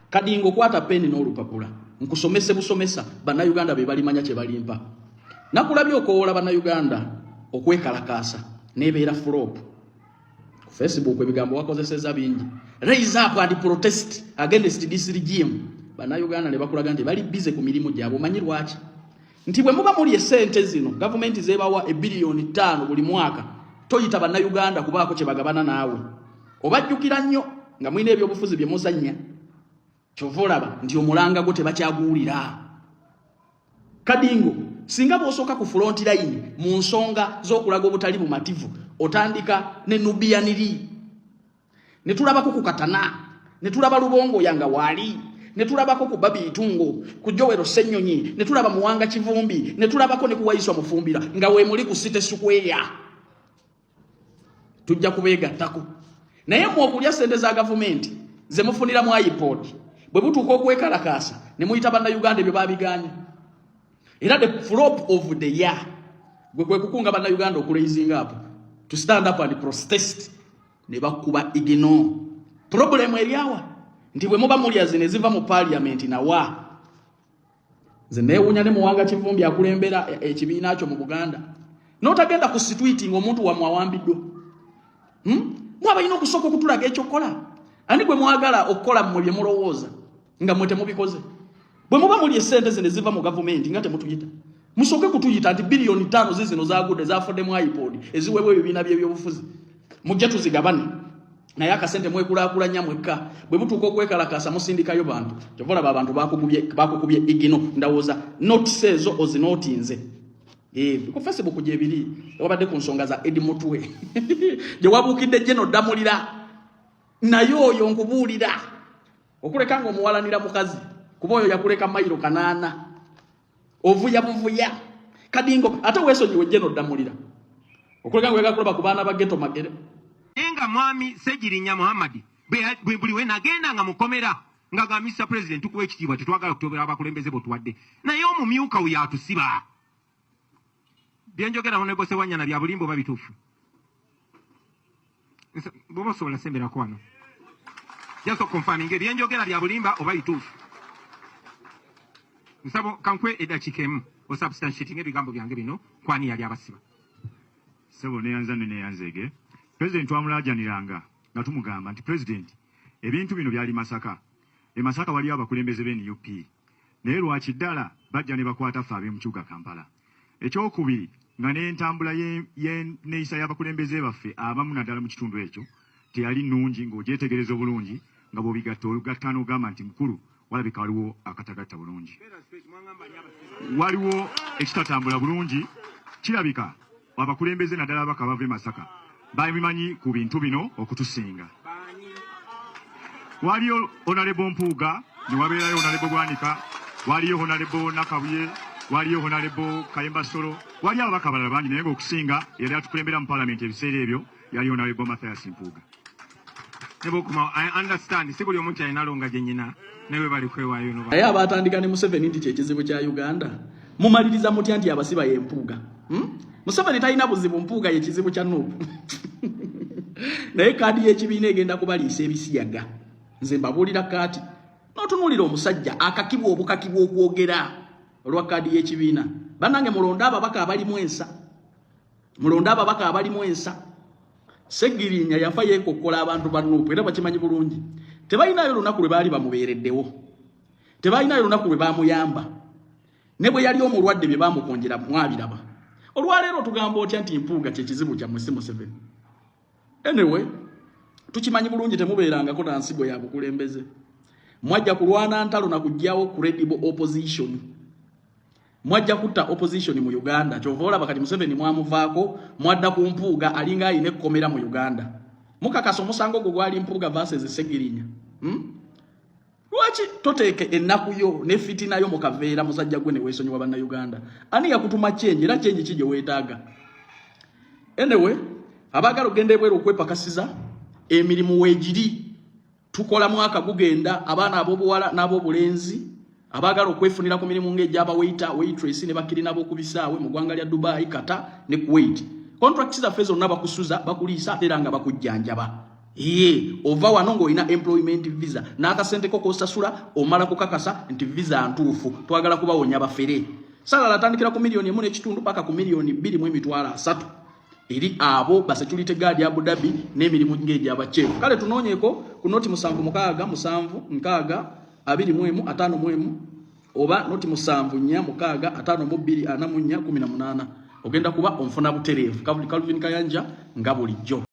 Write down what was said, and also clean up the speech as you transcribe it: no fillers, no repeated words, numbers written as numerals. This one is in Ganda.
Kadingo kwata peni n'olupapula nkusomese busomesa bannayuganda be balimanya kye balimpa nakulabye okoola bannayuganda okwekalakaasa nebeera flop ku Facebook ebigambo wakozeseza bingi raise up and protest against this regime bannayuganda ne bakulaga nti bali bize ku mirimu gyabwe omanyi lwaki nti bwe muba muli esente zino gavumenti zebawa $1 billion buli mwaka toyita bannayuganda kubaako kye bagabana naawe obajjukira nnyo nga mwine ebyobufuzi bye muzannya chovolaba nti omulanga go tebakyaguulira Kadingo singa bosooka ku front line mu nsonga z'okulaga obutali bumativu otandika ne Nubianiri ne tulabako ku Katana ne tulaba Lubongo yanga wali ne tulabako ku Babi Itungo ku Jowero Senyonyi ne tulaba Muwanga Kivumbi ne tulabako ne kuwayiswa Mufumbira nga we muli ku City Square tujja kubeegattako naye mu okulya sente za gavumenti ze mufunira mu iPod bwe butuuka okwekalakaasa ne muyita bannayuganda ebyo babiganya era the flop of the year gwe kukunga bannayuganda okulaizinga apo to stand up and protest ne bakuba igino problem eriawa nti bwe muba mulya zine ziva mu parliament na wa zinewunya ne Muwanga Kivumbi akulembera ekibiina kyo mu Buganda notagenda ku tweeting omuntu wa mwawambiddo mwaba ino kusoko okutulaga ekyo kola ani gwe mwagala okukola mu bye mulowooza nga mwete mubikoze bwe muba muli esente zine ziva mu gavumenti nga temutuyita musoke kutuyita nti $5 billion zizino zagude zafudde mu iPod eziweebwa ebibiina by'ebyobufuzi mujja tuzigabane naye akasente mwekulaakulanya mwekka bwe mutuuka okwekalakaasa musindikayo bantu kyovolaba abantu bakukubye igino ndawooza notice ezo ozinootinze ku Facebook gyebiri wabadde ku nsonga za Edi Mutwe gye wabuukidde Jeno Damulira naye oyo nkubuulira okuleka nga omuwalanira mukazi kuba oyo yakuleka mayiro 8 ovuya buvuya Kadingo ate weesonyiwe Jeno Damulira okuleka nga wegakulaba ku baana ba Ghetto Magere enga mwami Sejirinya Muhammad buli we nagenda nga mukomera nga ga Mr. President tukuwa ekitiibwa tetwagala kutobera abakulembeze botuwadde naye omumyuka uyo atusiba byenjogera hono bose wanyana bya bulimbo babitufu bobo sobola sembera kwano just confirming byenjogera bya bulimba oba bitufu nsabo kankwe edachikemu o substantiating ebigambo byange bino kwani yali abasiba sebo ne yanzane ne yanzege president wamulajaniranga nga tumugamba nti president ebintu bino byali Masaka Masaka wali abakulembeze be NUP naye lwaki ddala bajja ne bakwata faabe mu kibuga Kampala ekyokubiri nga n'entambula y'enneeyisa y'abakulembeze baffe abamu naddala mu kitundu ekyo teyali nnungi ng'ogyetegereza obulungi nga bw'obigatta ogatta n'ogamba nti mukulu walabika waliwo akatagatta bulungi waliwo ekitatambula bulungi kirabika abakulembeze naddala abaka bava Masaka babimanyi ku bintu bino okutusinga waliyo Honorable Mpuuga ne wabeerayo Honorable Gwanika waliyo Honorable Nakabuye waliyo Honorable Kayemba Solo waliyo ababaka abalala bangi naye ng'okusinga yali atukulembera mu parliament ebiseera ebyo yali Honorable Mathias Mpuuga nebokuma I understand si buli omuntu alina longa gye nnyina newe bali kwewaayo no naye abatandika ne Museveni nti kyekizibu kya Uganda mumaliriza mutya nti abasiba ye Mpuuga Museveni talina buzibu Mpuuga ye kizibu kya Nuupu naye kaadi y'ekibiina egenda kubaliisa ebisiyaga nze mbabuulira kaati n'otunuulira omusajja akakibwa obukakibwa okwogera olwa kaadi y'ekibiina bannange mulonda ababaka abalimu ensa Segirinya yafa yeekokkola abantu ba Nuupu era bakimanyi bulungi tebalinayo lunaku lwe baali bamubeereddewo tebalinayo lunaku lwe baamuyamba ne bwe yali omulwadde bye baamukonjera mwabiraba olwaleero tugamba otya nti Mpuuga kye kizibu kya Museveni anyway tukimanyi bulungi temubeerangako na nsigo ya bukulembeze mwajja kulwana ntalo na kujjawo credible opposition mwajja kutta opposition mu Uganda kyovoola bakati Museveni mwamuvaako mwadda ku Mpuuga alinga ayina ekkomera mu Uganda mukakasa omusango gwo gwali Mpuuga versus Segirinya lwaki toteeke ennaku yo ne fitina yo mukaveera musajja gwe ne weesonyiwa bannayuganda ani yakutuma change era change kijye weetaaga anyway abagala ogenda ebweru okwepakasiza emirimu weegiri tukola mwaka gugenda abaana ab'obuwala n'ab'obulenzi abagala okwefunira ku mirimu ng'egy'aba waiter waitress ne bakiri nabo okubisaawe mu ggwanga lya Dubai Kata ne Kuwait contracts zaffe zonna bakusuza bakuliisa ate era nga bakujjanjaba Ye ova wano ng'olina employment visa n'akasente ko kosasula omala kukakasa nti visa ntuufu twagala kubawonya bafere sala latandikira ku milioni 1.5 paka ku milioni 2.3 eri abo ba security guard ya Abu Dhabi n'emirimu ngeje abachefu kale tunoonyeko ku noti 7 oba noti 7 ogenda kuba onfuna butereevu Calvin Kayanja nga bulijjo.